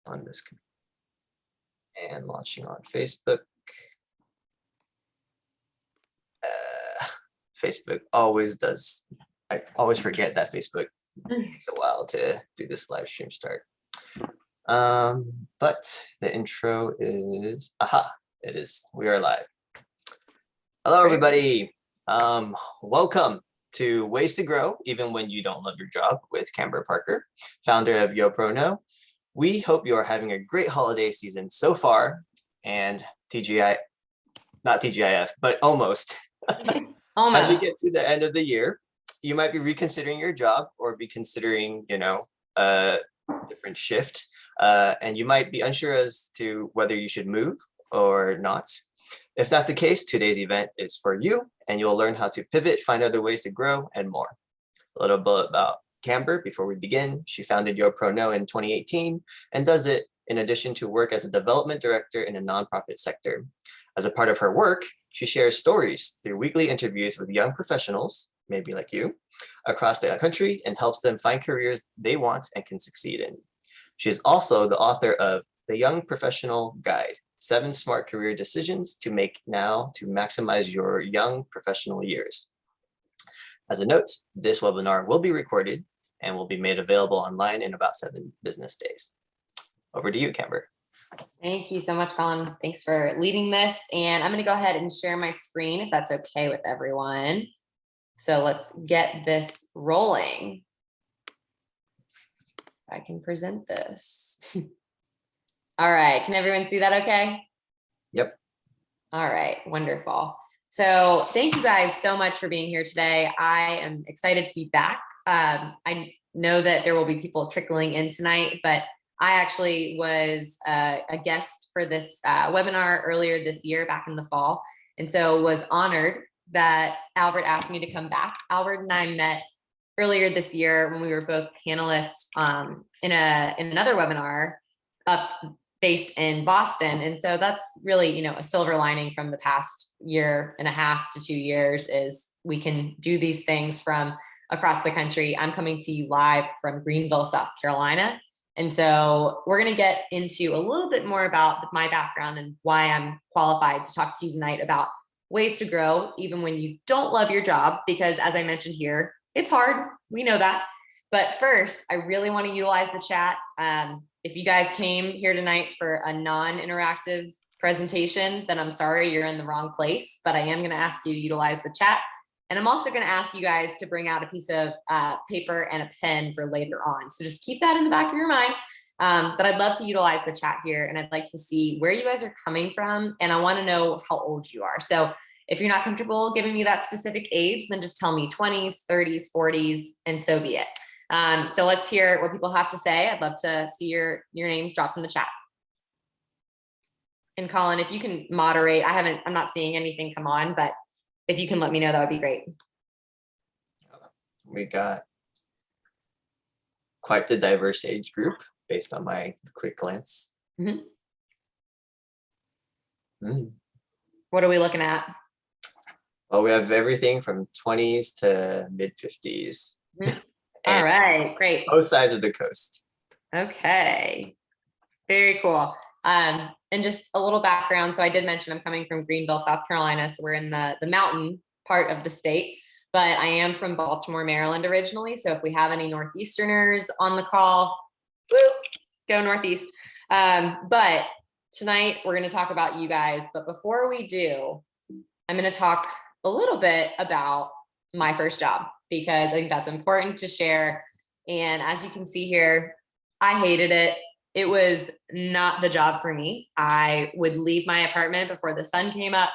on this and launching on Facebook. Facebook always does. I always forget that Facebook takes a while to do this live stream start. But the intro is, it is, we are live. Hello, everybody. Welcome to Ways to Grow, Even When You Don't Love Your Job with Camber Parker, founder of YoProKnow. We hope you are having a great holiday season so far, and not TGIF, but almost. As we get to the end of the year, you might be reconsidering your job or be considering, a different shift. And you might be unsure as to whether you should move or not. If that's the case, today's event is for you, and you'll learn how to pivot, find other ways to grow, and more. A little bit about Camber before we begin. She founded YoProKnow in 2018 and does it in addition to work as a development director in a nonprofit sector. As a part of her work, she shares stories through weekly interviews with young professionals, maybe like you, across the country and helps them find careers they want and can succeed in. She is also the author of The Young Professional Guide, 7 Smart Career Decisions to Make Now to Maximize Your Young Professional Years. As a note, this webinar will be recorded and will be made available online in about 7 business days. Over to you, Camber. Thank you so much, Colin. Thanks for leading this. And I'm going to go ahead and share my screen if that's okay with everyone. So let's get this rolling. I can present this. All right. Can everyone see that okay? Yep. All right. Wonderful. So thank you guys so much for being here today. I am excited to be back. I know that there will be people trickling in tonight, but I actually was a guest for this webinar earlier this year, back in the fall. And so was honored that Albert asked me to come back. Albert and I met earlier this year when we were both panelists in another webinar based in Boston. And so that's really, a silver lining from the past 1.5 to 2 years is we can do these things from across the country. I'm coming to you live from Greenville, South Carolina. And so we're going to get into a little bit more about my background and why I'm qualified to talk to you tonight about ways to grow, even when you don't love your job, because as I mentioned here, it's hard. We know that. But first, I really want to utilize the chat. If you guys came here tonight for a non-interactive presentation, then I'm sorry, you're in the wrong place, but I am going to ask you to utilize the chat. And I'm also going to ask you guys to bring out a piece of paper and a pen for later on. So just keep that in the back of your mind. But I'd love to utilize the chat here, and I'd like to see where you guys are coming from. And I want to know how old you are. So if you're not comfortable giving me that specific age, then just tell me 20s, 30s, 40s, and so be it. So let's hear what people have to say. I'd love to see your names dropped in the chat. And Colin, if you can moderate, I'm not seeing anything come on, but if you can let me know, that would be great. We got quite the diverse age group based on my quick glance. Mm-hmm. What are we looking at? Well, we have everything from 20s to mid 50s. Mm-hmm. All right, great. Both sides of the coast. Okay, very cool. And just a little background. So I did mention I'm coming from Greenville, South Carolina. So we're in the mountain part of the state, but I am from Baltimore, Maryland originally. So if we have any Northeasterners on the call, woo, go Northeast. But tonight we're going to talk about you guys. But before we do, I'm going to talk a little bit about my first job, because I think that's important to share. And as you can see here, I hated it. It was not the job for me. I would leave my apartment before the sun came up,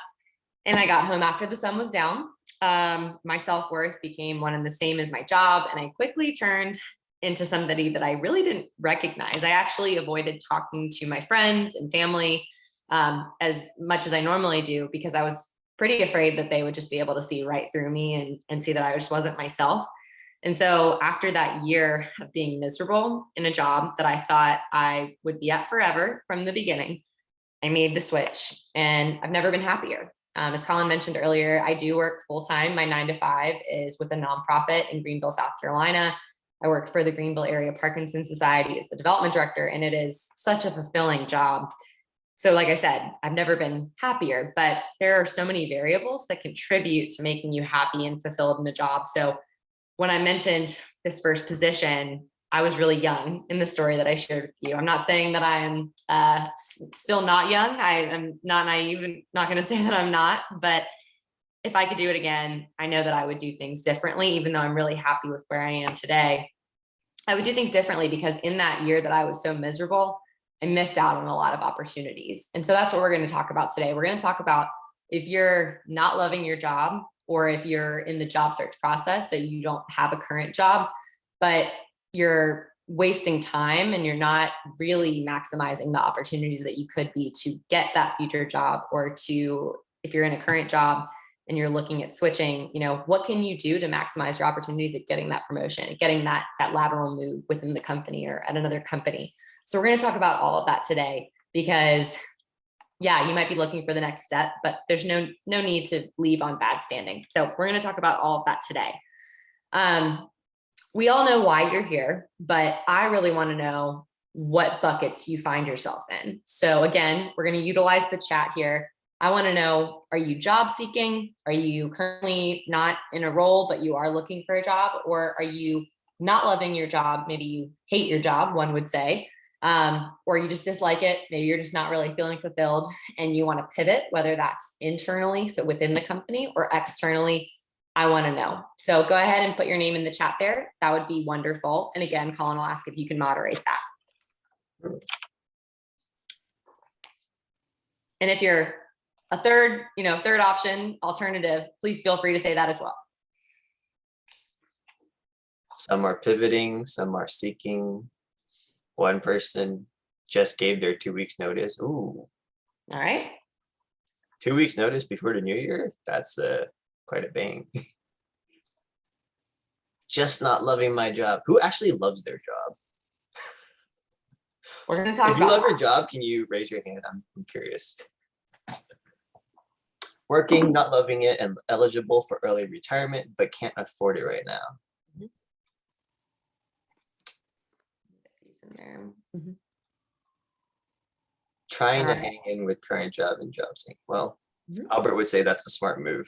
and I got home after the sun was down. My self-worth became one and the same as my job, and I quickly turned into somebody that I really didn't recognize. I actually avoided talking to my friends and family as much as I normally do, because I was pretty afraid that they would just be able to see right through me and see that I just wasn't myself. And so after that year of being miserable in a job that I thought I would be at forever from the beginning, I made the switch, and I've never been happier. As Colin mentioned earlier, I do work full-time. My 9 to 5 is with a nonprofit in Greenville, South Carolina. I work for the Greenville Area Parkinson's Society as the development director, and it is such a fulfilling job. So like I said, I've never been happier, but there are so many variables that contribute to making you happy and fulfilled in a job. So when I mentioned this first position, I was really young in the story that I shared with you. I'm not saying that I am still not young. I am not naive and not going to say that I'm not, but if I could do it again, I know that I would do things differently, even though I'm really happy with where I am today. I would do things differently because in that year that I was so miserable, I missed out on a lot of opportunities. And so that's what we're going to talk about today. We're going to talk about if you're not loving your job, or if you're in the job search process, so you don't have a current job, but you're wasting time and you're not really maximizing the opportunities that you could be to get that future job, or to, if you're in a current job and you're looking at switching, what can you do to maximize your opportunities at getting that promotion, at getting that lateral move within the company or at another company. So we're going to talk about all of that today, because yeah, you might be looking for the next step, but there's no need to leave on bad standing. So we're going to talk about all of that today. We all know why you're here, but I really want to know what buckets you find yourself in. So again, we're going to utilize the chat here. I want to know, are you job seeking? Are you currently not in a role, but you are looking for a job? Or are you not loving your job? Maybe you hate your job, one would say, or you just dislike it. Maybe you're just not really feeling fulfilled and you want to pivot, whether that's internally, so within the company, or externally. I want to know. So go ahead and put your name in the chat there. That would be wonderful. And again, Colin will ask if you can moderate that. And if you're a third option, alternative, please feel free to say that as well. Some are pivoting, some are seeking. One person just gave their 2 weeks notice. Ooh. All right. 2 weeks notice before the new year? That's quite a bang. Just not loving my job. Who actually loves their job? We're going to talk If you about love your job, can you raise your hand? I'm curious. Working, not loving it, and eligible for early retirement, but can't afford it right now. Mm-hmm. Trying to hang in with current job and job seeking. Well, Mm-hmm. Albert would say that's a smart move.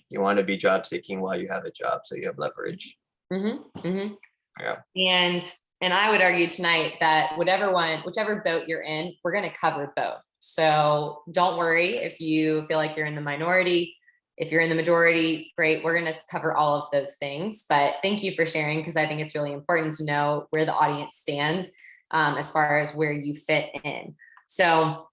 You want to be job seeking while you have a job, so you have leverage. Mm-hmm. Mm-hmm. Yeah. And I would argue tonight that whichever boat you're in, we're going to cover both. So don't worry if you feel like you're in the minority. If you're in the majority, great. We're going to cover all of those things. But thank you for sharing, because I think it's really important to know where the audience stands as far as where you fit in. So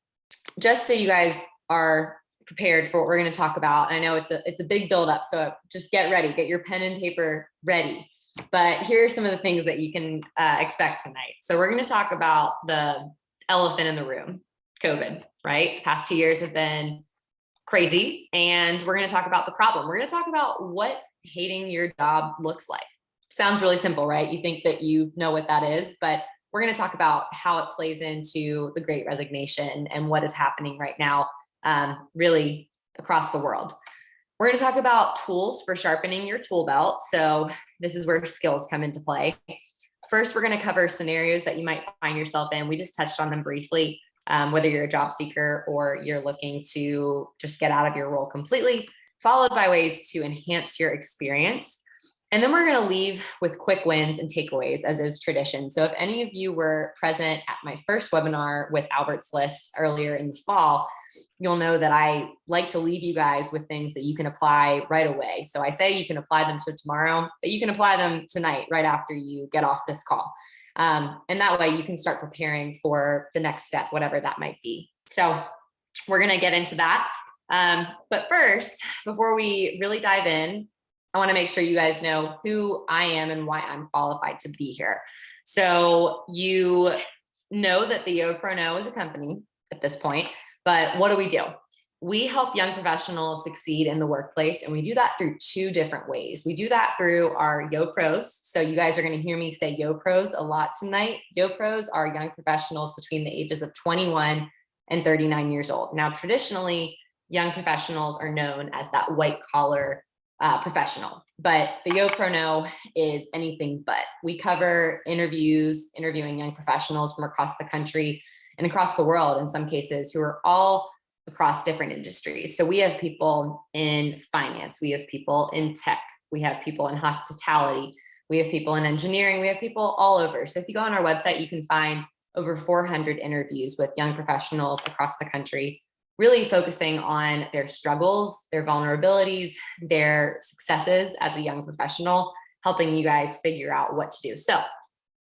just so you guys are prepared for what we're going to talk about, I know it's a big buildup, so just get ready, get your pen and paper ready. But here are some of the things that you can expect tonight. So we're going to talk about the elephant in the room, COVID, right? The past 2 years have been crazy. And we're going to talk about the problem. We're going to talk about what hating your job looks like. Sounds really simple, right? You think that you know what that is, but we're going to talk about how it plays into the Great Resignation and what is happening right now, really across the world. We're going to talk about tools for sharpening your tool belt. So this is where skills come into play. First, we're going to cover scenarios that you might find yourself in. We just touched on them briefly, whether you're a job seeker or you're looking to just get out of your role completely, followed by ways to enhance your experience. And then we're going to leave with quick wins and takeaways, as is tradition. So if any of you were present at my first webinar with Albert's List earlier in the fall, you'll know that I like to leave you guys with things that you can apply right away. So I say you can apply them to tomorrow, but you can apply them tonight, right after you get off this call. And that way you can start preparing for the next step, whatever that might be. So we're going to get into that. But first, before we really dive in, I want to make sure you guys know who I am and why I'm qualified to be here. So you know that the YoPro is a company at this point, but what do? We help young professionals succeed in the workplace, and we do that through two different ways. We do that through our YoPros. So you guys are going to hear me say YoPros a lot tonight. YoPros are young professionals between the ages of 21 and 39 years old. Now, traditionally, young professionals are known as that white collar professional. But the YoPro is anything but. We cover interviewing young professionals from across the country and across the world in some cases, who are all across different industries. So we have people in finance, we have people in tech, we have people in hospitality, we have people in engineering, we have people all over. So if you go on our website, you can find over 400 interviews with young professionals across the country, really focusing on their struggles, their vulnerabilities, their successes as a young professional, helping you guys figure out what to do. So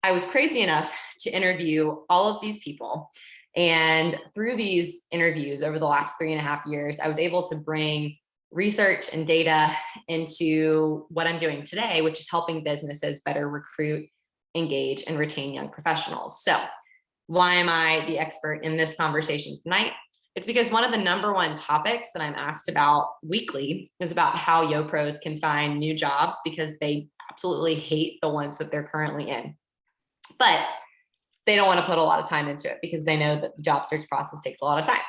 I was crazy enough to interview all of these people. And through these interviews over the last 3.5 years, I was able to bring research and data into what I'm doing today, which is helping businesses better recruit, engage, and retain young professionals. So why am I the expert in this conversation tonight? It's because one of the number one topics that I'm asked about weekly is about how YoPros can find new jobs because they absolutely hate the ones that they're currently in. But they don't want to put a lot of time into it because they know that the job search process takes a lot of time.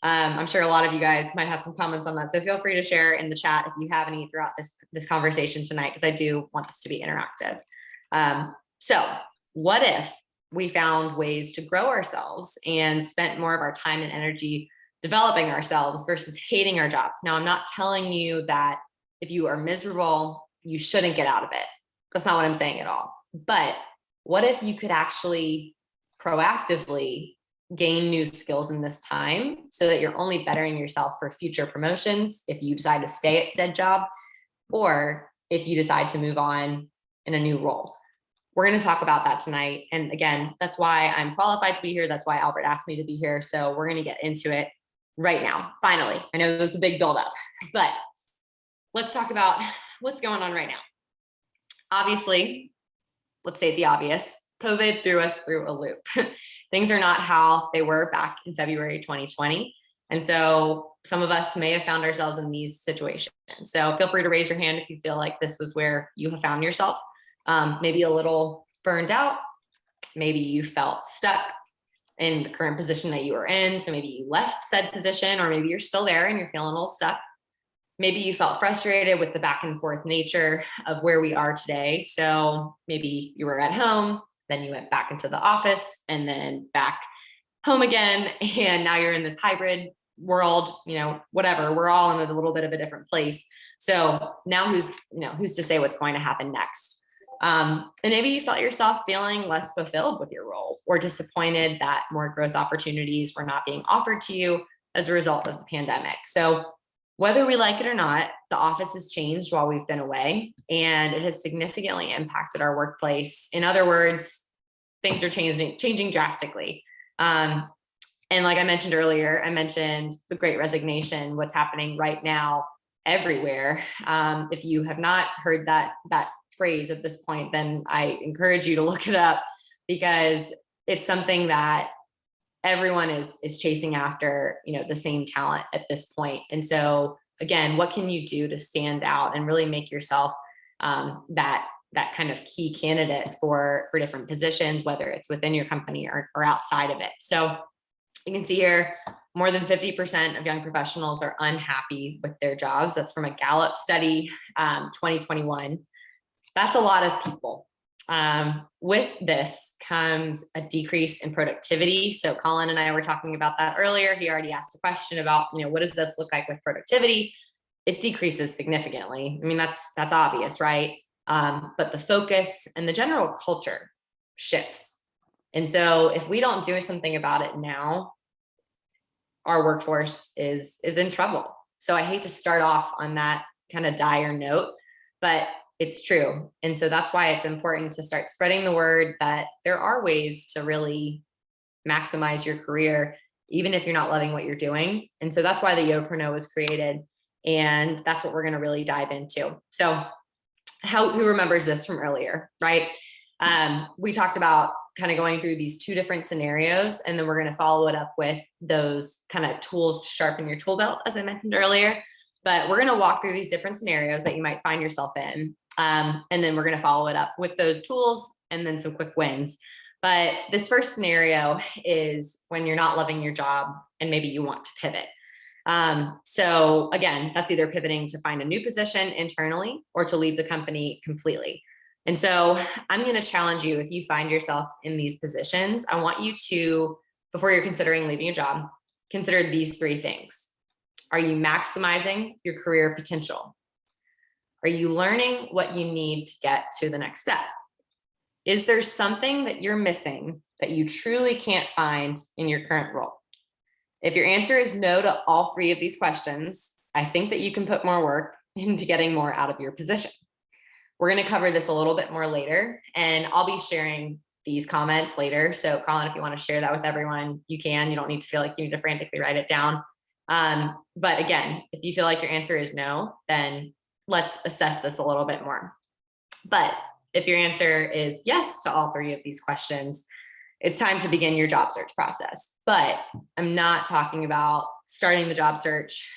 I'm sure a lot of you guys might have some comments on that. So feel free to share in the chat if you have any throughout this conversation tonight, because I do want this to be interactive. So what if we found ways to grow ourselves and spent more of our time and energy developing ourselves versus hating our job? Now, I'm not telling you that if you are miserable, you shouldn't get out of it. That's not what I'm saying at all. But what if you could actually proactively gain new skills in this time so that you're only bettering yourself for future promotions if you decide to stay at said job, or if you decide to move on in a new role? We're going to talk about that tonight. And again, that's why I'm qualified to be here. That's why Albert asked me to be here. So we're going to get into it right now. Finally, I know there's a big buildup, but let's talk about what's going on right now. Obviously, let's state the obvious. COVID threw us through a loop. Things are not how they were back in February 2020. And so some of us may have found ourselves in these situations. So feel free to raise your hand if you feel like this was where you have found yourself. Maybe a little burned out. Maybe you felt stuck in the current position that you were in. So maybe you left said position, or maybe you're still there and you're feeling a little stuck. Maybe you felt frustrated with the back and forth nature of where we are today. So maybe you were at home, then you went back into the office, and then back home again. And now you're in this hybrid world, whatever. We're all in a little bit of a different place. So now who's to say what's going to happen next? And maybe you felt yourself feeling less fulfilled with your role, or disappointed that more growth opportunities were not being offered to you as a result of the pandemic. So whether we like it or not, the office has changed while we've been away, and it has significantly impacted our workplace. In other words, things are changing drastically. And like I mentioned earlier, I mentioned the Great Resignation, what's happening right now everywhere. If you have not heard that phrase at this point, then I encourage you to look it up, because it's something that everyone is chasing after, the same talent at this point. And so again, what can you do to stand out and really make yourself that kind of key candidate for different positions, whether it's within your company or outside of it? So you can see here, more than 50% of young professionals are unhappy with their jobs. That's from a Gallup study, 2021. That's a lot of people. With this comes a decrease in productivity. So Colin and I were talking about that earlier. He already asked a question about, what does this look like with productivity? It decreases significantly. I mean, that's obvious, right? But the focus and the general culture shifts. And so if we don't do something about it now, our workforce is in trouble. So I hate to start off on that kind of dire note, but it's true. And so that's why it's important to start spreading the word that there are ways to really maximize your career, even if you're not loving what you're doing. And so that's why the YoPro was created. And that's what we're going to really dive into. So who remembers this from earlier, right? We talked about kind of going through these two different scenarios, and then we're going to follow it up with those kind of tools to sharpen your tool belt, as I mentioned earlier. But we're going to walk through these different scenarios that you might find yourself in. And then we're going to follow it up with those tools and then some quick wins. But this first scenario is when you're not loving your job and maybe you want to pivot. So again, that's either pivoting to find a new position internally or to leave the company completely. And so I'm going to challenge you, if you find yourself in these positions, I want you to, before you're considering leaving a job, consider these three things. Are you maximizing your career potential? Are you learning what you need to get to the next step? Is there something that you're missing that you truly can't find in your current role? If your answer is no to all three of these questions, I think that you can put more work into getting more out of your position. We're going to cover this a little bit more later, and I'll be sharing these comments later. So Colin, if you want to share that with everyone, you can. You don't need to feel like you need to frantically write it down. But again, if you feel like your answer is no, then let's assess this a little bit more. But if your answer is yes to all three of these questions, it's time to begin your job search process. But I'm not talking about starting the job search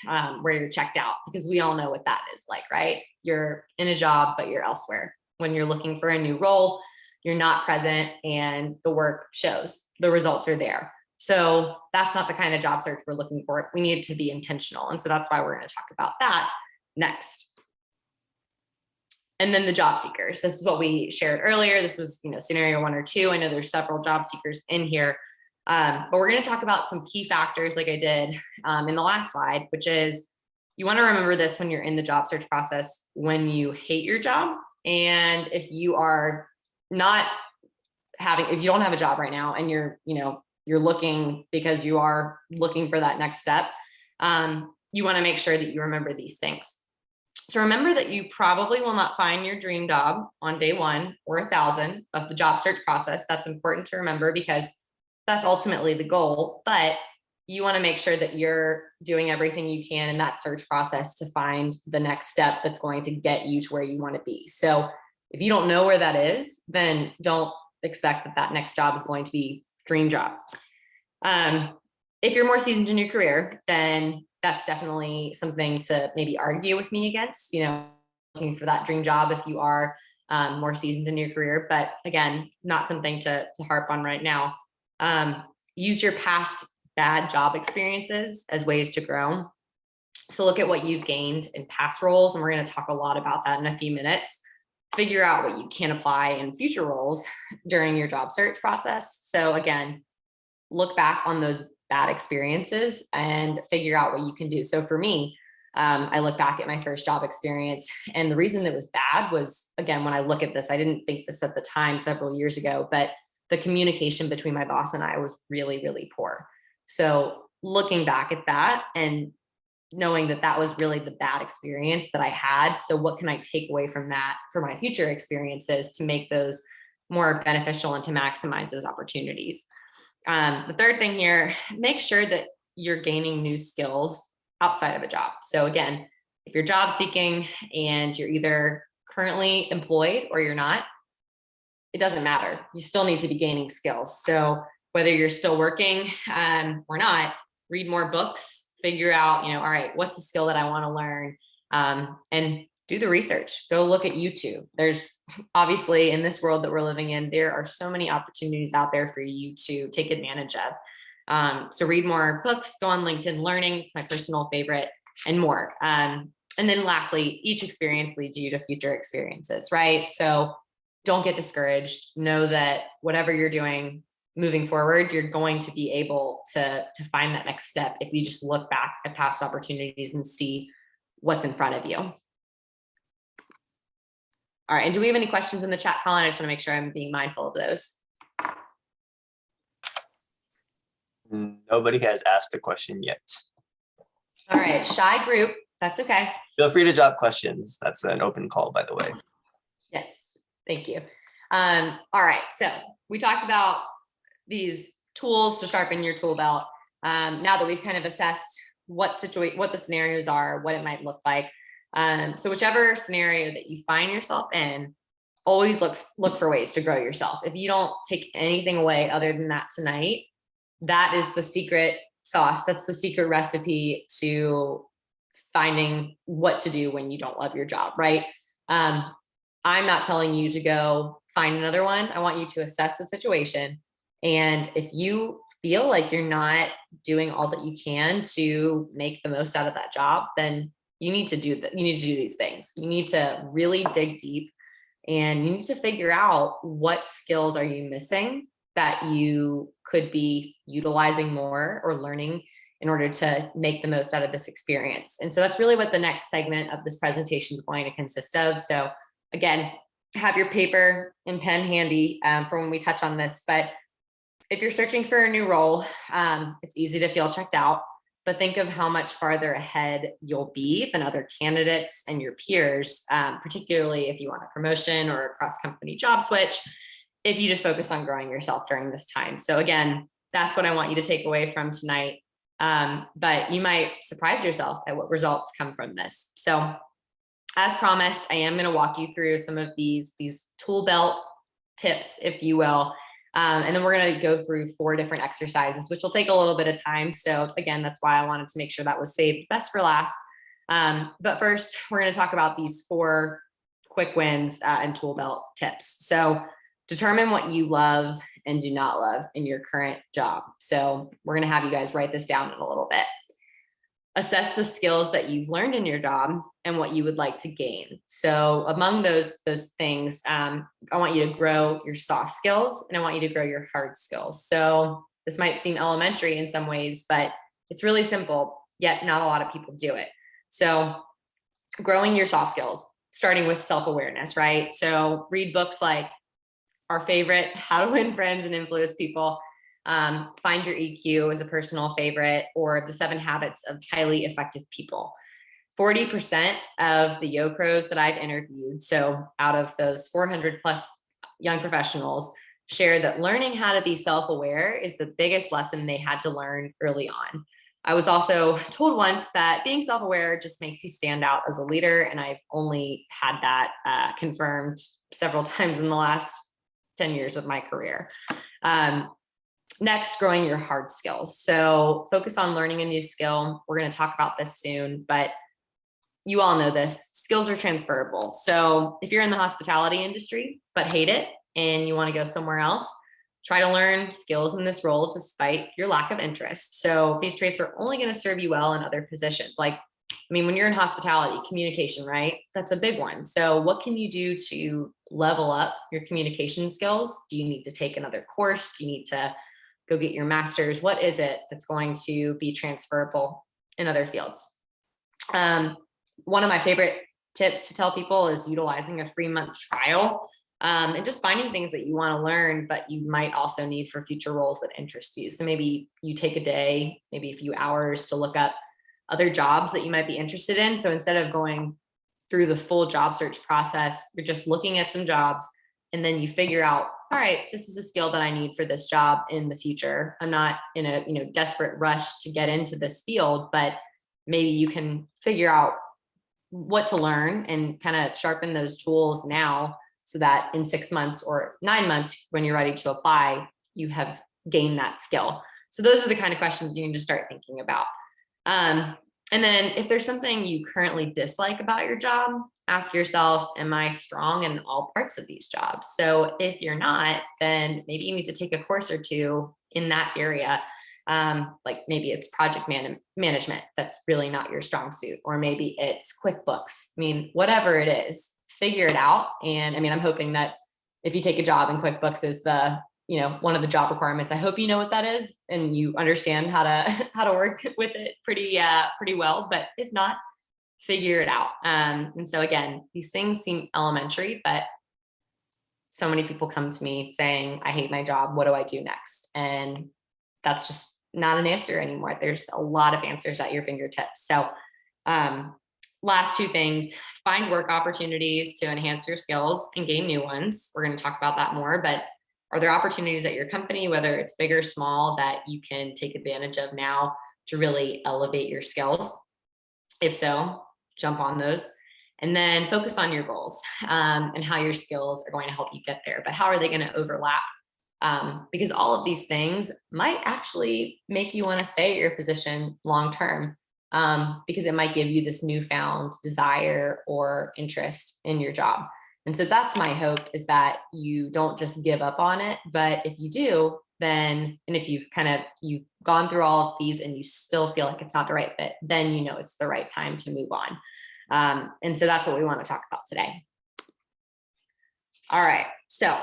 where you're checked out, because we all know what that is like, right? You're in a job, but you're elsewhere. When you're looking for a new role, you're not present and the work shows, the results are there. So that's not the kind of job search we're looking for. We need to be intentional. And so that's why we're going to talk about that next. And then the job seekers. This is what we shared earlier. This was, scenario 1 or 2. I know there's several job seekers in here, but we're going to talk about some key factors like I did in the last slide, which is you want to remember this when you're in the job search process, when you hate your job. And if you are not if you don't have a job right now and you're looking because you are looking for that next step, you want to make sure that you remember these things. So remember that you probably will not find your dream job on day 1 or 1,000 of the job search process. That's important to remember because that's ultimately the goal. But you want to make sure that you're doing everything you can in that search process to find the next step that's going to get you to where you want to be. So if you don't know where that is, then don't expect that next job is going to be dream job. If you're more seasoned in your career, then that's definitely something to maybe argue with me against, looking for that dream job if you are more seasoned in your career. But again, not something to harp on right now. Use your past bad job experiences as ways to grow. So look at what you've gained in past roles, and we're going to talk a lot about that in a few minutes. Figure out what you can apply in future roles during your job search process. So again, look back on those bad experiences and figure out what you can do. So for me, I look back at my first job experience, and the reason that was bad was, again, when I look at this, I didn't think this at the time several years ago, but the communication between my boss and I was really, really poor. So looking back at that and knowing that that was really the bad experience that I had. So what can I take away from that for my future experiences to make those more beneficial and to maximize those opportunities? The third thing here, make sure that you're gaining new skills outside of a job. So again, if you're job seeking and you're either currently employed or you're not, it doesn't matter. You still need to be gaining skills. So whether you're still working or not, read more books, figure out, all right, what's a skill that I want to learn, and do the research. Go look at YouTube. There's obviously, in this world that we're living in, there are so many opportunities out there for you to take advantage of. So read more books, go on LinkedIn Learning. It's my personal favorite, and more. And then lastly, each experience leads you to future experiences, right? So don't get discouraged. Know that whatever you're doing moving forward, you're going to be able to find that next step if you just look back at past opportunities and see what's in front of you. All right, and do we have any questions in the chat, Colin? I just want to make sure I'm being mindful of those. Nobody has asked a question yet. All right, shy group, that's okay. Feel free to drop questions. That's an open call, by the way. Yes, thank you. All right, so we talked about these tools to sharpen your tool belt. Now that we've kind of assessed what the scenarios are, what it might look like. So whichever scenario that you find yourself in, always look for ways to grow yourself. If you don't take anything away other than that tonight, that is the secret sauce. That's the secret recipe to finding what to do when you don't love your job, right? I'm not telling you to go find another one. I want you to assess the situation. And if you feel like you're not doing all that you can to make the most out of that job, then you need to do that. You need to do these things. You need to really dig deep, and you need to figure out what skills are you missing that you could be utilizing more or learning in order to make the most out of this experience. And so that's really what the next segment of this presentation is going to consist of. So again, have your paper and pen handy for when we touch on this. But if you're searching for a new role, it's easy to feel checked out, but think of how much farther ahead you'll be than other candidates and your peers, particularly if you want a promotion or a cross-company job switch, if you just focus on growing yourself during this time. So again, that's what I want you to take away from tonight. But you might surprise yourself at what results come from this. So as promised, I am going to walk you through some of these tool belt tips, if you will. And then we're going to go through 4 different exercises, which will take a little bit of time. So again, that's why I wanted to make sure that was saved best for last. But first, we're going to talk about these 4 quick wins and tool belt tips. So determine what you love and do not love in your current job. So we're going to have you guys write this down in a little bit. Assess the skills that you've learned in your job and what you would like to gain. So among those things, I want you to grow your soft skills and I want you to grow your hard skills. So this might seem elementary in some ways, but it's really simple, yet not a lot of people do it. So growing your soft skills, starting with self-awareness, right? So read books like our favorite, How to Win Friends and Influence People. Find Your EQ is a personal favorite, or The 7 Habits of Highly Effective People. 40% of the YoPros that I've interviewed, so out of those 400 plus young professionals, share that learning how to be self-aware is the biggest lesson they had to learn early on. I was also told once that being self-aware just makes you stand out as a leader, and I've only had that confirmed several times in the last 10 years of my career. Next, growing your hard skills. So focus on learning a new skill. We're going to talk about this soon, but you all know this. Skills are transferable. So if you're in the hospitality industry, but hate it and you want to go somewhere else, try to learn skills in this role despite your lack of interest. So these traits are only going to serve you well in other positions. Like, I mean, when you're in hospitality, communication, right? That's a big one. So what can you do to level up your communication skills? Do you need to take another course? Do you need to go get your master's? What is it that's going to be transferable in other fields? One of my favorite tips to tell people is utilizing a free month trial and just finding things that you want to learn, but you might also need for future roles that interest you. So maybe you take a day, maybe a few hours to look up other jobs that you might be interested in. So instead of going through the full job search process, you're just looking at some jobs and then you figure out, all right, this is a skill that I need for this job in the future. I'm not in a desperate rush to get into this field, but maybe you can figure out what to learn and kind of sharpen those tools now so that in 6 months or 9 months, when you're ready to apply, you have gained that skill. So those are the kind of questions you need to start thinking about. And then if there's something you currently dislike about your job, ask yourself, am I strong in all parts of these jobs? So if you're not, then maybe you need to take a course or 2 in that area. Like maybe it's project management that's really not your strong suit, or maybe it's QuickBooks. I mean, whatever it is, figure it out. And I mean, I'm hoping that if you take a job and QuickBooks is one of the job requirements, I hope you know what that is and you understand how to work with it pretty well. But if not, figure it out. And so again, these things seem elementary, but so many people come to me saying, I hate my job. What do I do next? And that's just not an answer anymore. There's a lot of answers at your fingertips. So last 2 things, find work opportunities to enhance your skills and gain new ones. We're going to talk about that more, but are there opportunities at your company, whether it's big or small, that you can take advantage of now to really elevate your skills? If so, jump on those. And then focus on your goals and how your skills are going to help you get there. But how are they going to overlap? Because all of these things might actually make you want to stay at your position long term, because it might give you this newfound desire or interest in your job. And so that's my hope, is that you don't just give up on it, but if you do, then, and if you've gone through all of these and you still feel like it's not the right fit, then you know it's the right time to move on. And so that's what we want to talk about today. All right, so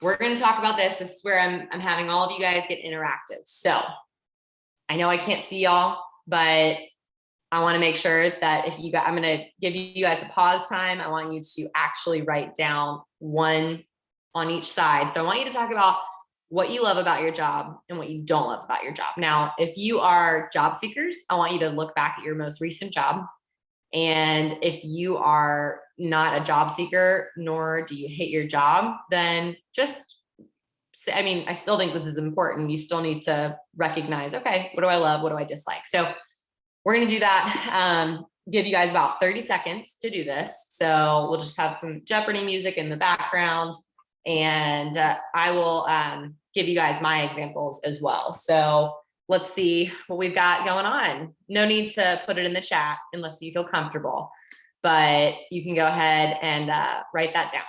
we're going to talk about this. This is where I'm having all of you guys get interactive. So I know I can't see y'all, but I want to make sure that if you got, I'm going to give you guys a pause time. I want you to actually write down one on each side. So I want you to talk about what you love about your job and what you don't love about your job. Now, if you are job seekers, I want you to look back at your most recent job. And if you are not a job seeker, nor do you hate your job, then just say, I mean, I still think this is important. You still need to recognize, okay, what do I love? What do I dislike? So we're going to do that. Give you guys about 30 seconds to do this. So we'll just have some Jeopardy music in the background, and I will give you guys my examples as well. So let's see what we've got going on. No need to put it in the chat unless you feel comfortable, but you can go ahead and write that down.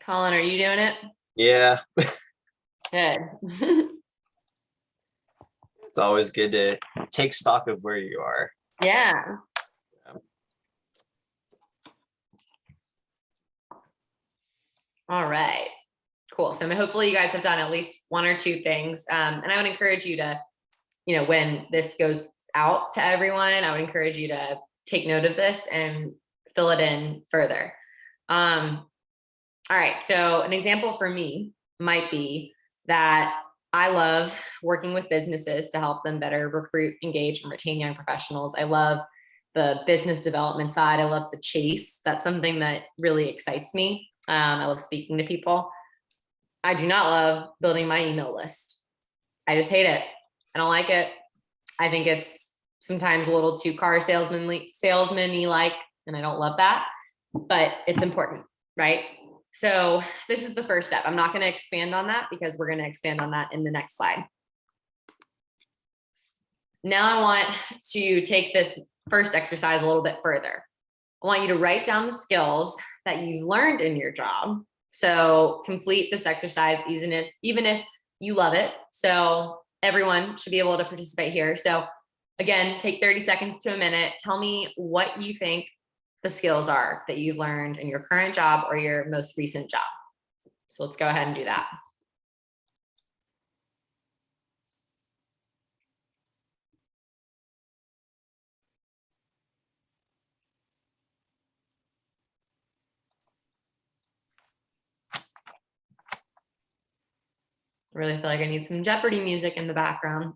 Colin, are you doing it? Yeah, Good. it's always good to take stock of where you are. Yeah. All right, cool. So hopefully you guys have done at least one or two things. And I would encourage you to, when this goes out to everyone, I would encourage you to take note of this and fill it in further. All right, so an example for me might be that I love working with businesses to help them better recruit, engage, and retain young professionals. I love the business development side. I love the chase. That's something that really excites me. I love speaking to people. I do not love building my email list. I just hate it. I don't like it. I think it's sometimes a little too car salesman-y like, and I don't love that, but it's important, right? So this is the first step. I'm not going to expand on that because we're going to expand on that in the next slide. Now I want to take this first exercise a little bit further. I want you to write down the skills that you've learned in your job. So complete this exercise, even if you love it. So everyone should be able to participate here. So again, take 30 seconds to a minute. Tell me what you think the skills are that you've learned in your current job or your most recent job. So let's go ahead and do that. I really feel like I need some Jeopardy music in the background.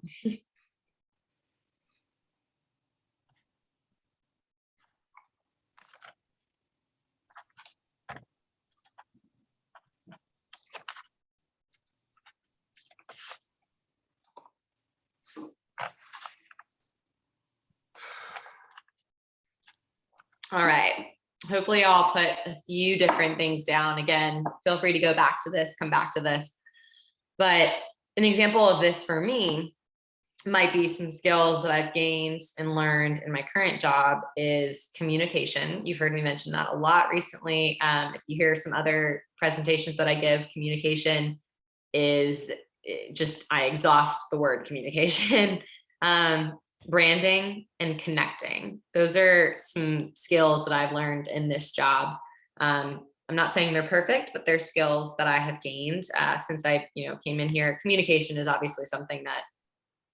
All right. Hopefully I'll put a few different things down. Again, feel free to go back to this, come back to this. But an example of this for me might be some skills that I've gained and learned in my current job is communication. You've heard me mention that a lot recently. If you hear some other presentations that I give, communication is just, I exhaust the word communication. Branding and connecting. Those are some skills that I've learned in this job. I'm not saying they're perfect, but they're skills that I have gained since I, came in here. Communication is obviously something that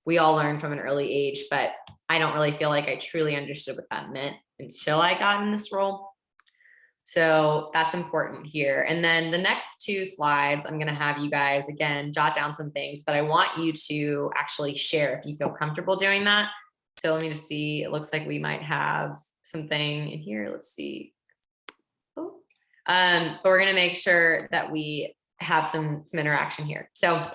we all learn from an early age, but I don't really feel like I truly understood what that meant until I got in this role. So that's important here. And then the next two slides, I'm going to have you guys again, jot down some things, but I want you to actually share if you feel comfortable doing that. So let me just see, it looks like we might have something in here. Let's see. Oh. But we're going to make sure that we have some interaction here. So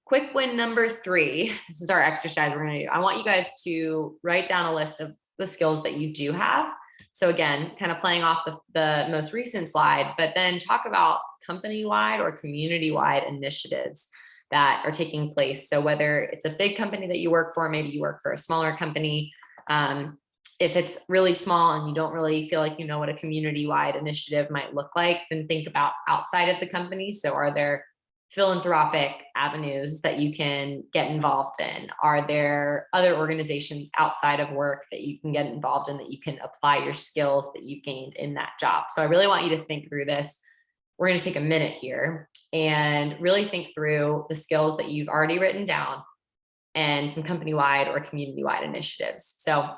quick win number 3, this is our exercise we're going to do. I want you guys to write down a list of the skills that you do have. So again, kind of playing off the most recent slide, but then talk about company-wide or community-wide initiatives that are taking place. So whether it's a big company that you work for, maybe you work for a smaller company, if it's really small and you don't really feel like you know what a community-wide initiative might look like, then think about outside of the company. So are there philanthropic avenues that you can get involved in? Are there other organizations outside of work that you can get involved in that you can apply your skills that you gained in that job? So I really want you to think through this. We're going to take a minute here and really think through the skills that you've already written down and some company-wide or community-wide initiatives. So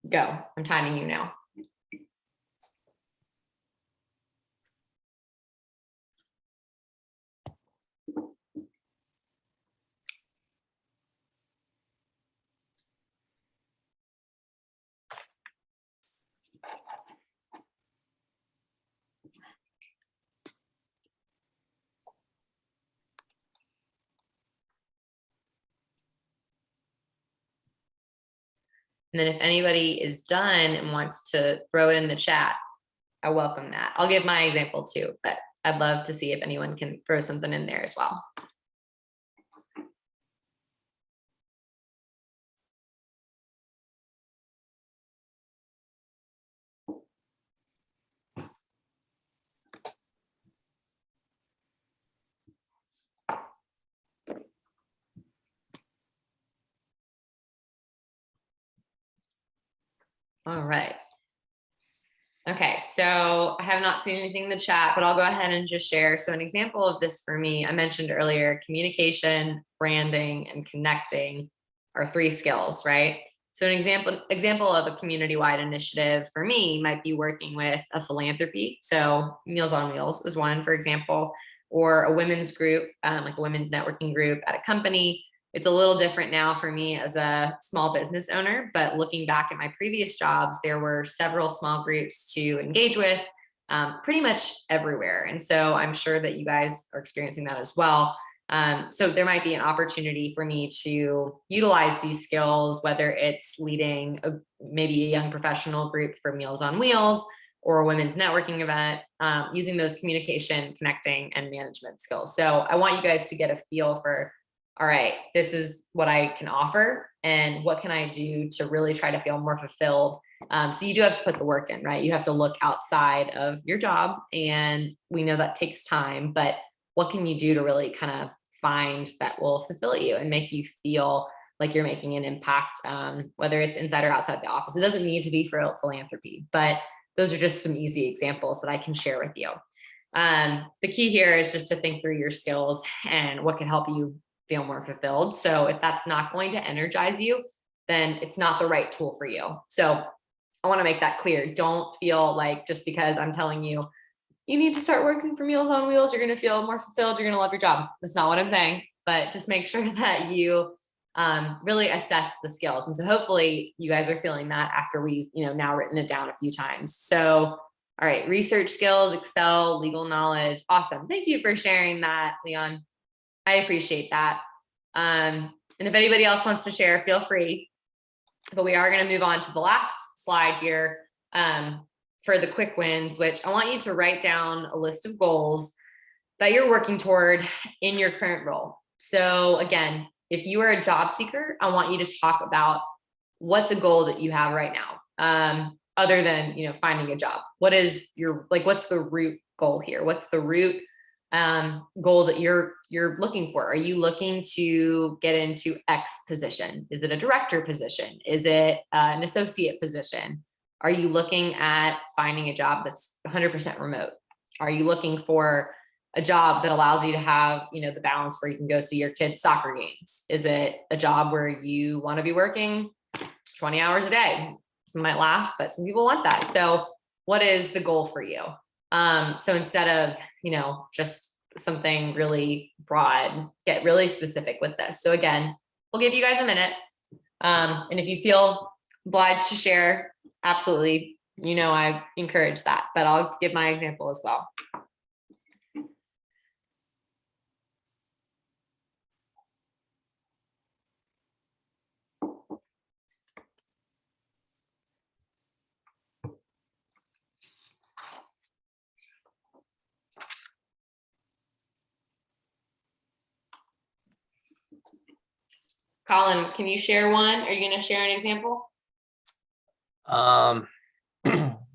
go. I'm timing you now. And then if anybody is done and wants to throw it in the chat, I welcome that. I'll give my example too, but I'd love to see if anyone can throw something in there as well. All right. Okay, so I have not seen anything in the chat, but I'll go ahead and just share. So an example of this for me, I mentioned earlier, communication, branding, and connecting are 3 skills, right? So an example of a community-wide initiative for me might be working with a philanthropy. So Meals on Wheels is one, for example, or a women's group, like a women's networking group at a company. It's a little different now for me as a small business owner, but looking back at my previous jobs, there were several small groups to engage with pretty much everywhere. And so I'm sure that you guys are experiencing that as well. So there might be an opportunity for me to utilize these skills, whether it's leading maybe a young professional group for Meals on Wheels or a women's networking event, using those communication, connecting, and management skills. So I want you guys to get a feel for, all right, this is what I can offer and what can I do to really try to feel more fulfilled. So you do have to put the work in, right? You have to look outside of your job, and we know that takes time, but what can you do to really kind of find that will fulfill you and make you feel like you're making an impact, whether it's inside or outside the office. It doesn't need to be for philanthropy, but those are just some easy examples that I can share with you. The key here is just to think through your skills and what can help you feel more fulfilled. So if that's not going to energize you, then it's not the right tool for you. So I want to make that clear. Don't feel like just because I'm telling you, you need to start working for Meals on Wheels, you're going to feel more fulfilled, you're going to love your job. That's not what I'm saying, but just make sure that you really assess the skills. And so hopefully you guys are feeling that after we've, now written it down a few times. So, all right, research skills, Excel, legal knowledge. Awesome. Thank you for sharing that, Leon. I appreciate that. And if anybody else wants to share, feel free. But we are going to move on to the last slide here for the quick wins, which I want you to write down a list of goals that you're working toward in your current role. So again, if you are a job seeker, I want you to talk about what's a goal that you have right now, other than, finding a job. What is what's the root goal here? What's the root goal that you're looking for? Are you looking to get into X position? Is it a director position? Is it an associate position? Are you looking at finding a job that's 100% remote? Are you looking for a job that allows you to have, the balance where you can go see your kids' soccer games? Is it a job where you want to be working 20 hours a day? Some might laugh, but some people want that. So what is the goal for you? So instead of, just something really broad, get really specific with this. So again, we'll give you guys a minute. And if you feel obliged to share, absolutely, I encourage that, but I'll give my example as well. Colin, can you share one? Are you going to share an example? Um,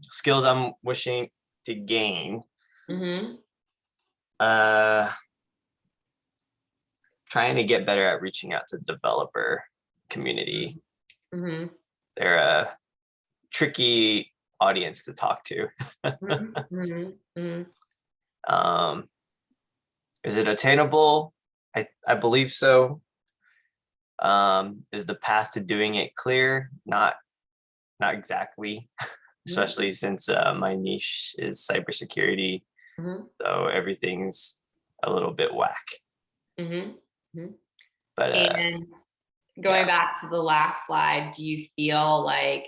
skills I'm wishing to gain. Mm-hmm. Uh, trying to get better at reaching out to the developer community. Mm-hmm. They're a tricky audience to talk to. Mm-hmm. Mm-hmm. Is it attainable? I believe so. Is the path to doing it clear? Not exactly, especially since my niche is cybersecurity. Mm-hmm. So everything's a little bit whack. Mm-hmm. Mm-hmm. But And going yeah. back to the last slide, do you feel like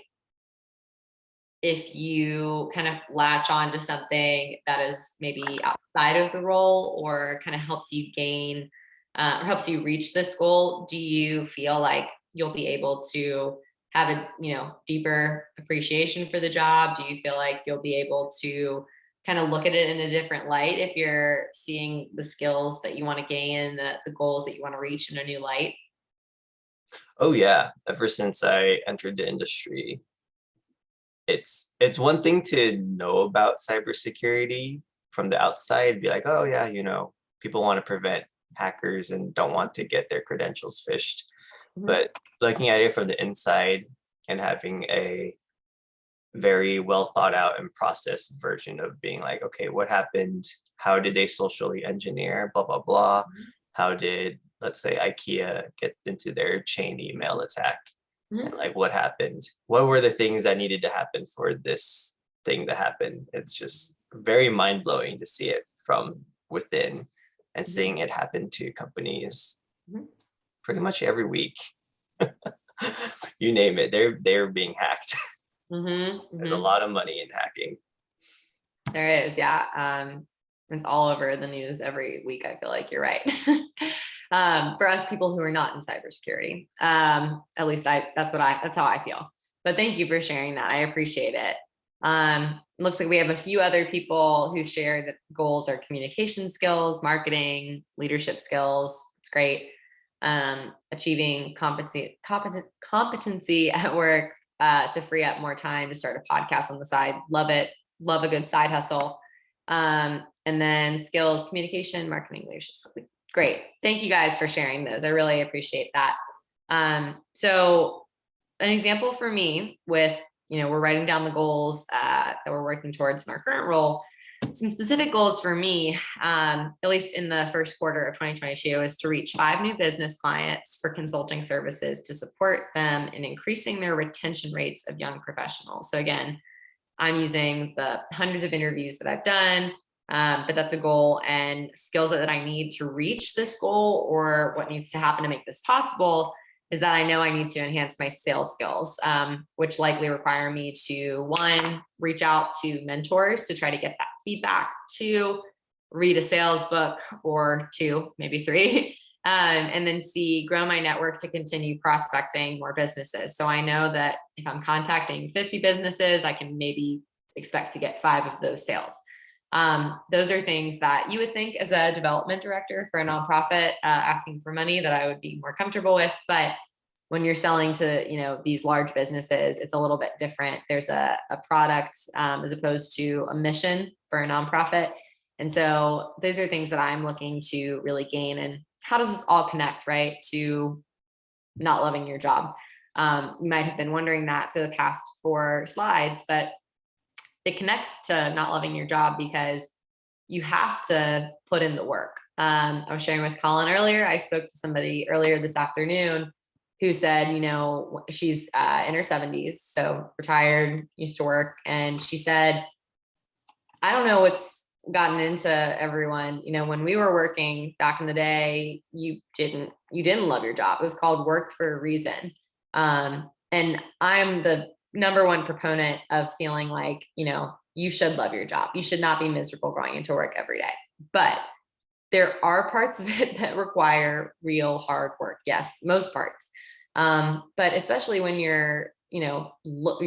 if you kind of latch on to something that is maybe outside of the role or kind of helps you gain or helps you reach this goal, do you feel like you'll be able to have a deeper appreciation for the job? Do you feel like you'll be able to kind of look at it in a different light if you're seeing the skills that you want to gain, the goals that you want to reach in a new light? Oh yeah. Ever since I entered the industry, it's one thing to know about cybersecurity from the outside, be like, oh yeah, people want to prevent hackers and don't want to get their credentials phished. Mhm. But looking at it from the inside and having a very well thought out and processed version of being like, okay, what happened? How did they socially engineer? Blah, blah, blah. How did, let's say, IKEA get into their chain email attack? And Mhm. like, what happened? What were the things that needed to happen for this thing to happen? It's just very mind blowing to see it from within and Mhm. seeing it happen to companies Mhm. pretty much every week. You name it, they're being hacked. Mhm. There's a Mhm. lot of money in hacking. There is, yeah. It's all over the news every week. I feel like you're right. For us people who are not in cybersecurity, at least that's how I feel. But thank you for sharing that. I appreciate it. It looks like we have a few other people who share that goals are communication skills, marketing, leadership skills. It's great. Achieving competency at work to free up more time to start a podcast on the side. Love it. Love a good side hustle. And then skills, communication, marketing, leadership. Great. Thank you guys for sharing those. I really appreciate that. So an example for me with, we're writing down the goals that we're working towards in our current role. Some specific goals for me, at least in the first quarter of 2022, is to reach 5 new business clients for consulting services to support them in increasing their retention rates of young professionals. So again, I'm using the hundreds of interviews that I've done, but that's a goal, and skills that I need to reach this goal, or what needs to happen to make this possible, is that I know I need to enhance my sales skills, which likely require me to, one, reach out to mentors to try to get that feedback, two, read a sales book, or two, maybe three, and then C, grow my network to continue prospecting more businesses. So I know that if I'm contacting 50 businesses, I can maybe expect to get 5 of those sales. Those are things that you would think as a development director for a nonprofit asking for money that I would be more comfortable with. But when you're selling to these large businesses, it's a little bit different. There's a product as opposed to a mission for a nonprofit. And so those are things that I'm looking to really gain. And how does this all connect, right, to not loving your job? You might have been wondering that for the past 4 slides, but it connects to not loving your job because you have to put in the work. I was sharing with Colin earlier. I spoke to somebody earlier this afternoon who said, she's in her 70s, so retired, used to work. And she said, I don't know what's gotten into everyone. When we were working back in the day, you didn't love your job. It was called work for a reason. And I'm the number one proponent of feeling like, you should love your job. You should not be miserable going into work every day. But there are parts of it that require real hard work. Yes, most parts. But especially when you're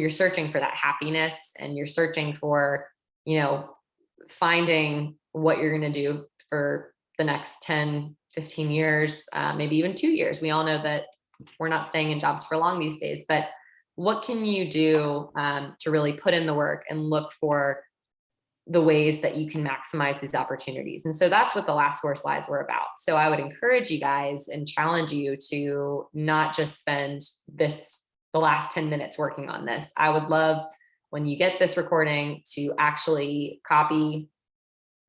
searching for that happiness, and you're searching for, finding what you're going to do for the next 10, 15 years, maybe even 2 years. We all know that we're not staying in jobs for long these days, but what can you do to really put in the work and look for the ways that you can maximize these opportunities? And so that's what the last 4 slides were about. So I would encourage you guys and challenge you to not just spend the last 10 minutes working on this. I would love, when you get this recording, to actually copy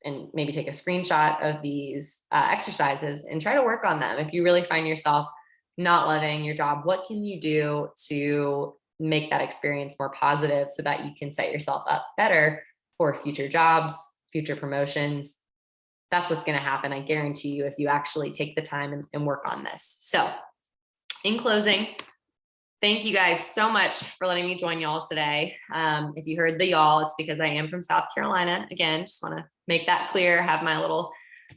and maybe take a screenshot of these exercises and try to work on them. If you really find yourself not loving your job, what can you do to make that experience more positive so that you can set yourself up better for future jobs, future promotions? That's what's going to happen, I guarantee you, if you actually take the time and work on this. So in closing, thank you guys so much for letting me join y'all today. If you heard the y'all, it's because I am from South Carolina. Again, just want to make that clear. Have my little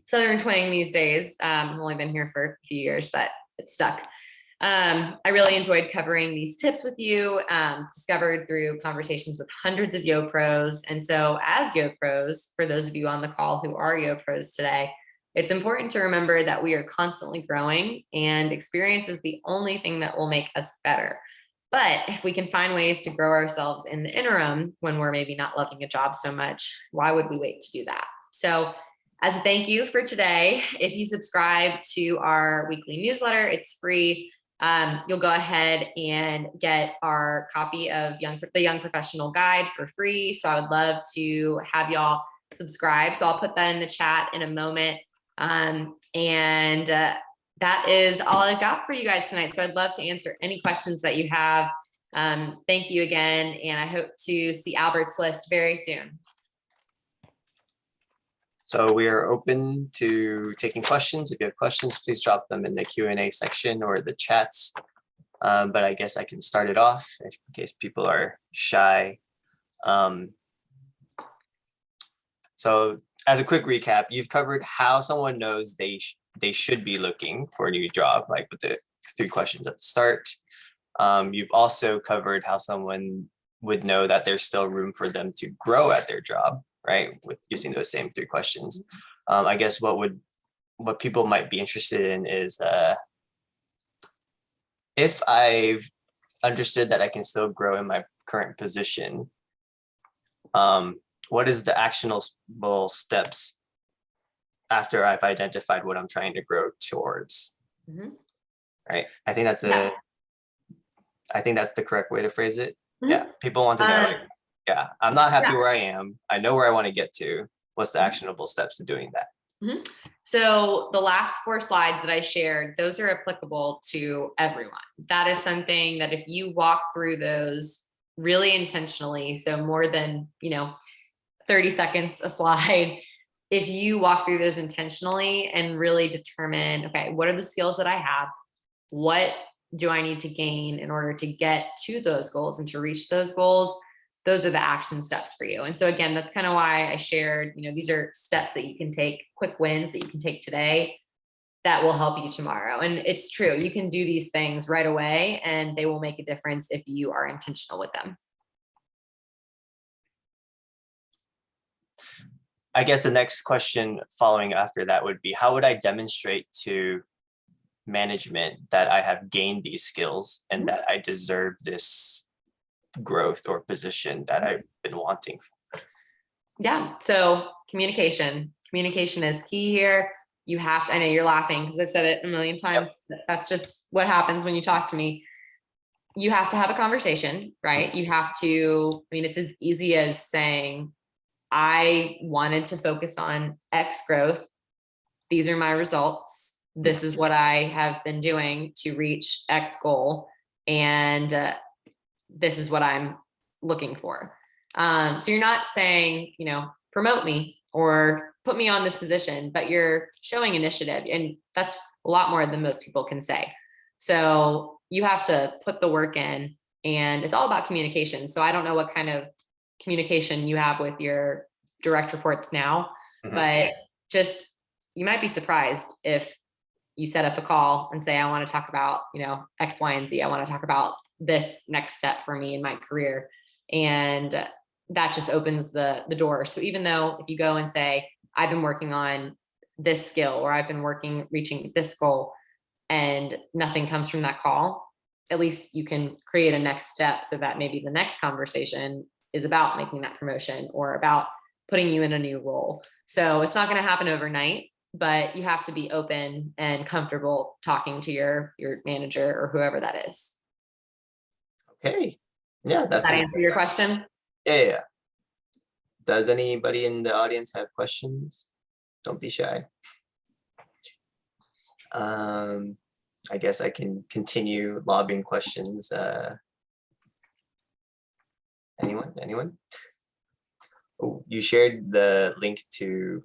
Southern twang these days. I've only been here for a few years, but it's stuck. I really enjoyed covering these tips with you, discovered through conversations with hundreds of Yo Pros. And so as Yo Pros, for those of you on the call who are Yo Pros today, it's important to remember that we are constantly growing, and experience is the only thing that will make us better. But if we can find ways to grow ourselves in the interim when we're maybe not loving a job so much, why would we wait to do that? So as a thank you for today, if you subscribe to our weekly newsletter, it's free. You'll go ahead and get our copy of the Young Professional Guide for free. So I would love to have y'all subscribe. So I'll put that in the chat in a moment. That is all I've got for you guys tonight. So I'd love to answer any questions that you have. Thank you again. And I hope to see Albert's list very soon. So we are open to taking questions. If you have questions, please drop them in the Q&A section or the chats. But I guess I can start it off in case people are shy. So as a quick recap, you've covered how someone knows they should be looking for a new job, like with the 3 questions at the start. You've also covered how someone would know that there's still room for them to grow at their job, right? With using those same 3 questions. I guess what people might be interested in is if I've understood that I can still grow in my current position, what is the actionable steps after I've identified what I'm trying to grow towards? Right. I think that's the correct way to phrase it. Yeah. People want to know, like, yeah, I'm not happy where I am. I know where I want to get to. What's the actionable steps to doing that? So the last 4 slides that I shared, those are applicable to everyone. That is something that if you walk through those really intentionally, so more than, 30 seconds a slide, if you walk through those intentionally and really determine, okay, what are the skills that I have? What do I need to gain in order to get to those goals and to reach those goals? Those are the action steps for you. And so again, that's kind of why I shared, these are steps that you can take, quick wins that you can take today that will help you tomorrow. And it's true, you can do these things right away and they will make a difference if you are intentional with them. I guess the next question following after that would be, how would I demonstrate to management that I have gained these skills and that I deserve this growth or position that I've been wanting for? Yeah. So communication is key here. You have to, I know you're laughing because I've said it a million times. Yep. That's just what happens when you talk to me. You have to have a conversation, right? You have to, it's as easy as saying, I wanted to focus on X growth. These are my results. This is what I have been doing to reach X goal. And this is what I'm looking for. So you're not saying, promote me or put me on this position, but you're showing initiative. And that's a lot more than most people can say. So you have to put the work in, and it's all about communication. So I don't know what kind of communication you have with your direct reports now, but just, you might be surprised if you set up a call and say, I want to talk about, X, Y, and Z. I want to talk about this next step for me in my career. And that just opens the door. So even though if you go and say, I've been working on this skill, or I've been reaching this goal, and nothing comes from that call, at least you can create a next step so that maybe the next conversation is about making that promotion or about putting you in a new role. So it's not going to happen overnight, but you have to be open and comfortable talking to your manager or whoever that is. Okay. Yeah, Does that answer your question? Yeah. Does anybody in the audience have questions? Don't be shy. I guess I can continue lobbing questions. Anyone? Oh, you shared the link to,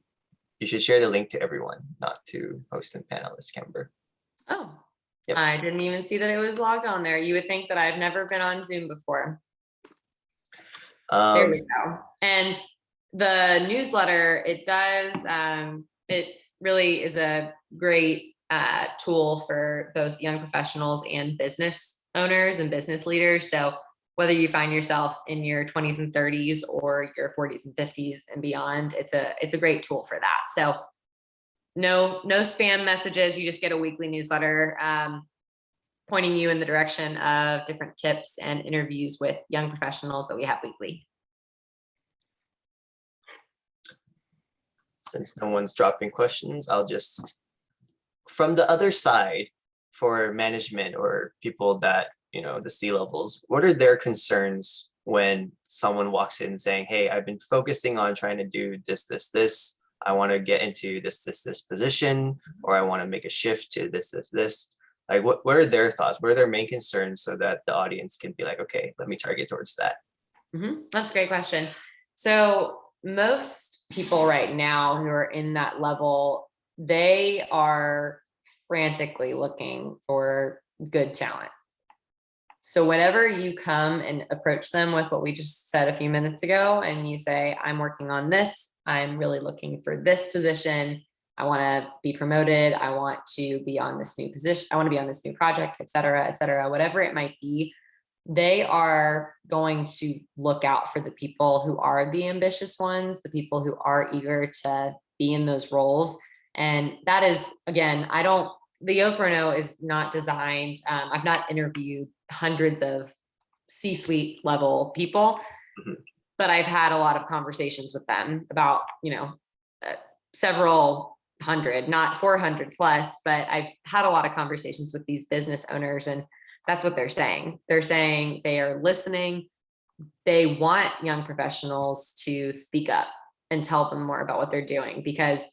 you should share the link to everyone, not to host and panelists, Kimber. Oh, yep. I didn't even see that it was logged on there. You would think that I've never been on Zoom before. There we go. And the newsletter, it does, it really is a great tool for both young professionals and business owners and business leaders. So whether you find yourself in your 20s and 30s or your 40s and 50s and beyond, it's a great tool for that. So no spam messages. You just get a weekly newsletter pointing you in the direction of different tips and interviews with young professionals that we have weekly. Since no one's dropping questions, I'll just, from the other side, for management or people that, you know, the C-levels, what are their concerns when someone walks in saying, hey, I've been focusing on trying to do this. I want to get into this position, or I want to make a shift to this. Like, what are their thoughts? What are their main concerns so that the audience can be like, okay, let me target towards that? That's a great question. So most people right now who are in that level, they are frantically looking for good talent. So whenever you come and approach them with what we just said a few minutes ago, and you say, I'm working on this, I'm really looking for this position, I want to be promoted, I want to be on this new position, I want to be on this new project, et cetera, whatever it might be, they are going to look out for the people who are the ambitious ones, the people who are eager to be in those roles. And that is, again, the Oprano is not designed. I've not interviewed hundreds of C-suite level people, but I've had a lot of conversations with them about, several hundred, not 400 plus, but I've had a lot of conversations with these business owners, and that's what they're saying. They're saying they are listening. They want young professionals to speak up and tell them more about what they're doing, because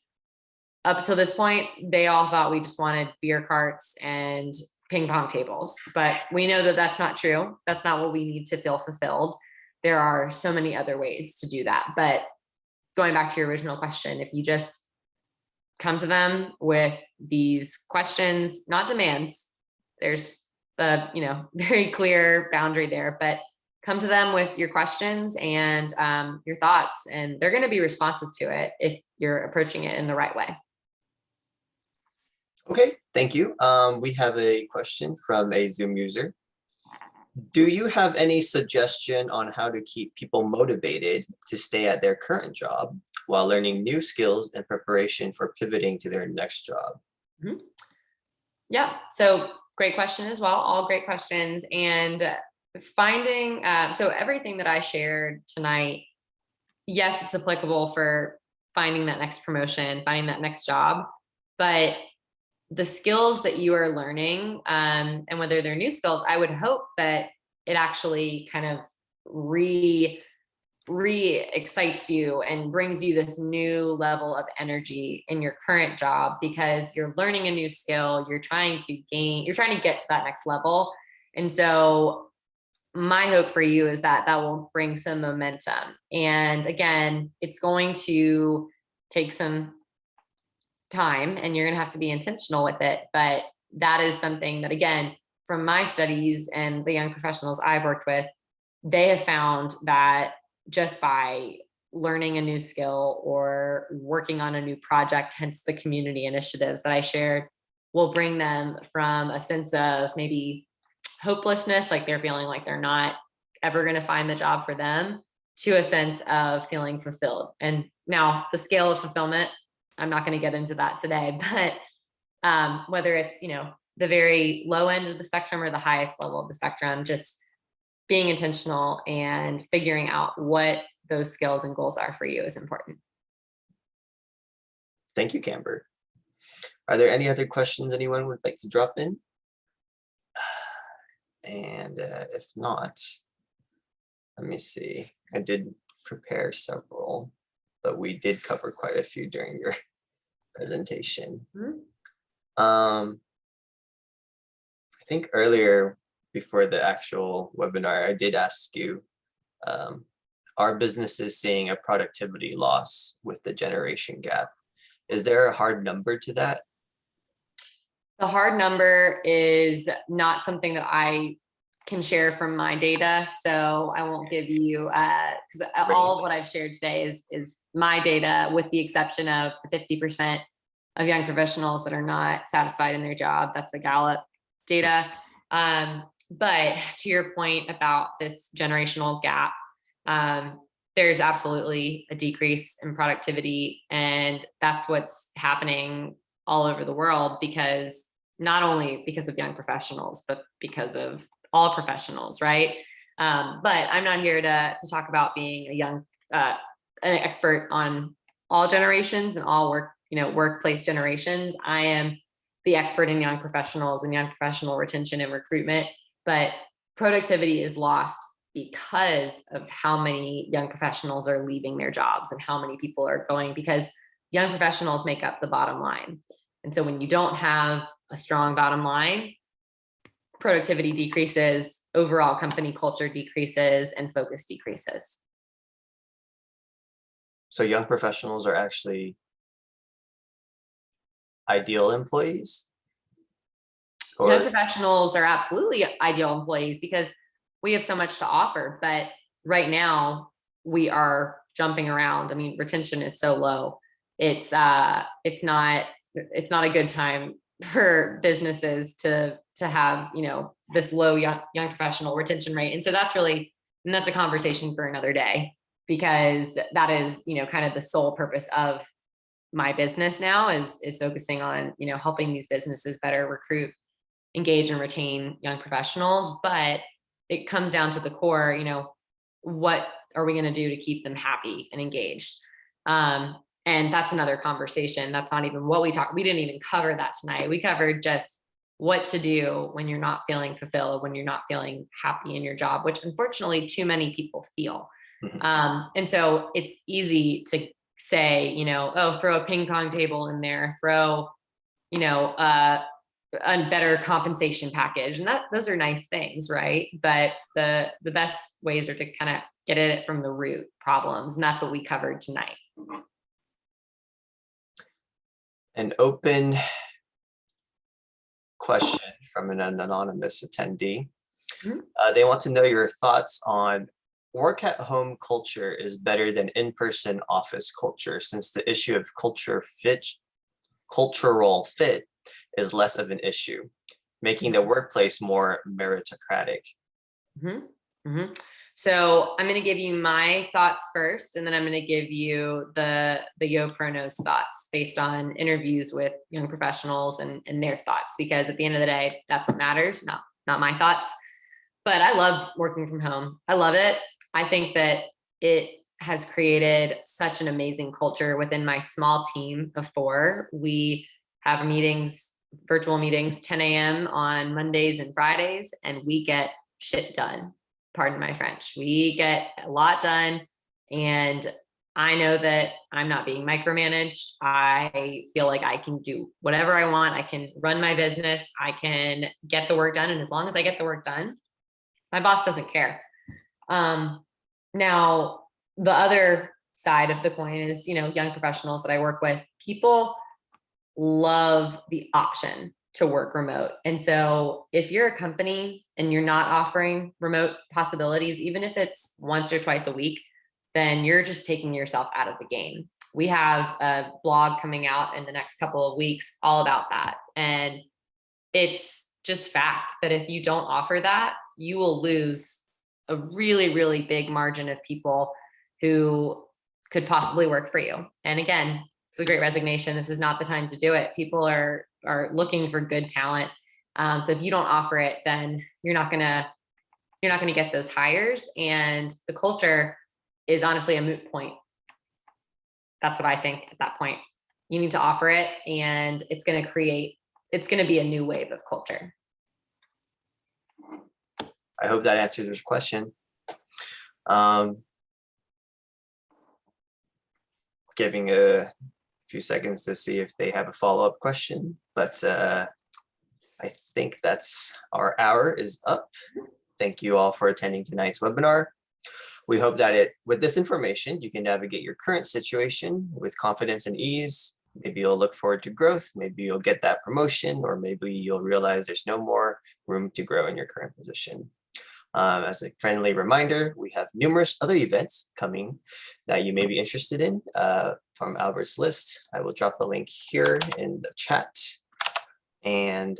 up till this point, they all thought we just wanted beer carts and ping pong tables, but we know that that's not true. That's not what we need to feel fulfilled. There are so many other ways to do that. But going back to your original question, if you just come to them with these questions, not demands, there's a very clear boundary there, but come to them with your questions and your thoughts, and they're going to be responsive to it if you're approaching it in the right way. Okay, thank you. We have a question from a Zoom user. Do you have any suggestion on how to keep people motivated to stay at their current job while learning new skills in preparation for pivoting to their next job? Yeah, so great question as well. All great questions. And finding, so everything that I shared tonight, yes, it's applicable for finding that next promotion, finding that next job, but the skills that you are learning, and whether they're new skills, I would hope that it actually kind of re-excites you and brings you this new level of energy in your current job, because you're learning a new skill, you're trying to get to that next level. And so my hope for you is that will bring some momentum. And again, it's going to take some time and you're going to have to be intentional with it. But that is something that, again, from my studies and the young professionals I've worked with, they have found that just by learning a new skill or working on a new project, hence the community initiatives that I shared, will bring them from a sense of maybe hopelessness, like they're feeling like they're not ever going to find the job for them, to a sense of feeling fulfilled. And now the scale of fulfillment, I'm not going to get into that today, but whether it's, the very low end of the spectrum or the highest level of the spectrum, just being intentional and figuring out what those skills and goals are for you is important. Thank you, Camber. Are there any other questions anyone would like to drop in? And if not, let me see. I did prepare several, but we did cover quite a few during your presentation. I think earlier before the actual webinar, I did ask you, are businesses seeing a productivity loss with the generation gap? Is there a hard number to that? The hard number is not something that I can share from my data, so I won't give you, because all of what I've shared today is my data, with the exception of the 50% of young professionals that are not satisfied in their job. That's the Gallup data. But to your point about this generational gap, there's absolutely a decrease in productivity, and that's what's happening all over the world, because not only because of young professionals, but because of all professionals, right? But I'm not here to talk about being a young, an expert on all generations and all workplace generations. I am the expert in young professionals and young professional retention and recruitment, but productivity is lost because of how many young professionals are leaving their jobs and how many people are going, because young professionals make up the bottom line. And so when you don't have a strong bottom line, productivity decreases, overall company culture decreases, and focus decreases. So young professionals are actually ideal employees? Young professionals are absolutely ideal employees because we have so much to offer, but right now we are jumping around. I mean, retention is so low. It's not a good time for businesses to have, this low young professional retention rate. And so that's a conversation for another day, because that is, kind of the sole purpose of my business now is focusing on, helping these businesses better recruit, engage, and retain young professionals. But it comes down to the core, what are we going to do to keep them happy and engaged? And that's another conversation. That's not even what we didn't even cover that tonight. We covered just what to do when you're not feeling fulfilled, when you're not feeling happy in your job, which unfortunately too many people feel. And so it's easy to say, oh, throw a ping pong table in there, throw, a better compensation package. And those are nice things, right? But the best ways are to kind of get at it from the root problems. And that's what we covered tonight. An open question from an anonymous attendee. They want to know your thoughts on work at home culture is better than in-person office culture, since the issue of cultural fit is less of an issue, making the workplace more meritocratic. So I'm going to give you my thoughts first, and then I'm going to give you the YoProKnow's thoughts based on interviews with young professionals and their thoughts, because at the end of the day, that's what matters, not my thoughts. But I love working from home. I love it. I think that it has created such an amazing culture within my small team of 4. We have meetings, virtual meetings, 10 a.m. on Mondays and Fridays, and we get shit done. Pardon my French. We get a lot done, and I know that I'm not being micromanaged. I feel like I can do whatever I want. I can run my business. I can get the work done. And as long as I get the work done, my boss doesn't care. Now, the other side of the coin is, young professionals that I work with, people love the option to work remote. And so if you're a company and you're not offering remote possibilities, even if it's once or twice a week, then you're just taking yourself out of the game. We have a blog coming out in the next couple of weeks all about that. And it's just fact that if you don't offer that, you will lose a really, really big margin of people who could possibly work for you. And again, it's a great resignation. This is not the time to do it. People are looking for good talent. So if you don't offer it, then you're not gonna get those hires, and the culture is honestly a moot point. That's what I think at that point. You need to offer it, and it's going to be a new wave of culture. I hope that answers your question. Giving a few seconds to see if they have a follow-up question, but I think that's our hour is up. Thank you all for attending tonight's webinar. We hope that with this information, you can navigate your current situation with confidence and ease. Maybe you'll look forward to growth. Maybe you'll get that promotion, or maybe you'll realize there's no more room to grow in your current position. As a friendly reminder, we have numerous other events coming that you may be interested in from Albert's list. I will drop a link here in the chat. And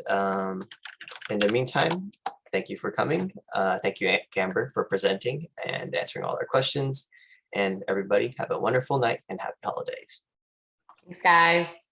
in the meantime, thank you for coming. Thank you, Amber, for presenting and answering all our questions. And everybody, have a wonderful night and happy holidays. Thanks, guys.